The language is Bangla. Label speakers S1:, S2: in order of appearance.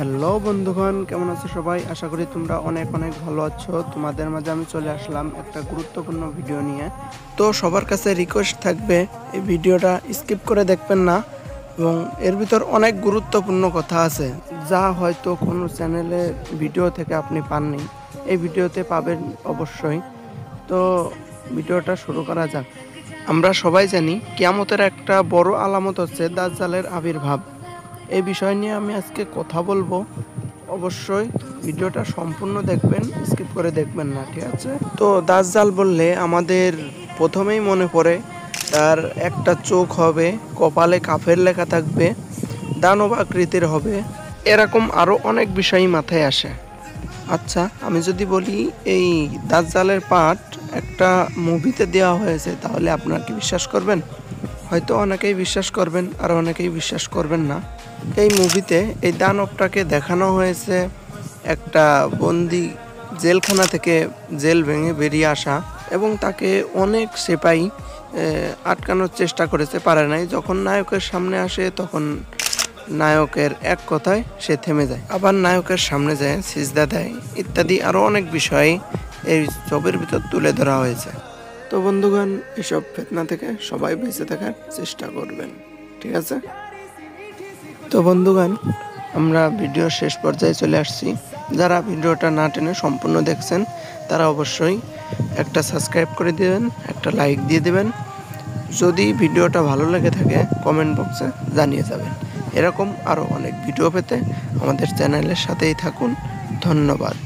S1: হ্যালো বন্ধুগণ, কেমন আছো সবাই? আশা করি তোমরা অনেক অনেক ভালো আছো। তোমাদের মাঝে আমি চলে আসলাম একটা গুরুত্বপূর্ণ ভিডিও নিয়ে। তো সবার কাছে রিকোয়েস্ট থাকবে এই ভিডিওটা স্কিপ করে দেখবেন না, এবং এর ভিতর অনেক গুরুত্বপূর্ণ কথা আছে যা হয়তো কোনো চ্যানেলে ভিডিও থেকে আপনি পাননি, এই ভিডিওতে পাবেন অবশ্যই। তো ভিডিওটা শুরু করা যাক। আমরা সবাই জানি কিয়ামতের একটা বড় আলামত হচ্ছে দাজ্জালের আবির্ভাব। এই বিষয় নিয়ে আমি আজকে কথা বলবো। অবশ্যই ভিডিওটা সম্পূর্ণ দেখবেন, স্কিপ করে দেখবেন না, ঠিক আছে? তো দাজ্জাল বললে আমাদের প্রথমেই মনে পড়ে তার একটা চোখ হবে, কপালে কাফের লেখা থাকবে, দানব আকৃতির হবে, এরকম আরও অনেক বিষয়ই মাথায় আসে। আচ্ছা, আমি যদি বলি এই দাজ্জালের পার্ট একটা মুভিতে দেওয়া হয়েছে, তাহলে আপনারা কি বিশ্বাস করবেন? হয়তো অনেকেই বিশ্বাস করবেন আর অনেকেই বিশ্বাস করবেন না। এই মুভিতে এই দানবটাকে দেখানো হয়েছে একটা বন্দি জেলখানা থেকে জেল ভেঙে বেরিয়ে আসা, এবং তাকে অনেক সেপাই আটকানোর চেষ্টা করেছে, পারে নাই। যখন নায়কের সামনে আসে তখন নায়কের এক কথায় সে থেমে যায়, আবার নায়কের সামনে যায় সিজদা দেয়, ইত্যাদি আরও অনেক বিষয় এই ছবির ভিতর তুলে ধরা হয়েছে। তো বন্ধুগণ, এসব ফিতনা থেকে সবাই বেঁচে থাকার চেষ্টা করবেন, ঠিক আছে? তো বন্ধুগণ, আমরা ভিডিওর শেষ পর্যায়ে চলে আসছি। যারা ভিডিওটা না টেনে সম্পূর্ণ দেখছেন তারা অবশ্যই একটা সাবস্ক্রাইব করে দেবেন, একটা লাইক দিয়ে দেবেন। যদি ভিডিওটা ভালো লেগে থাকে কমেন্ট বক্সে জানিয়ে যাবেন। এরকম আরও অনেক ভিডিও পেতে আমাদের চ্যানেলের সাথেই থাকুন। ধন্যবাদ।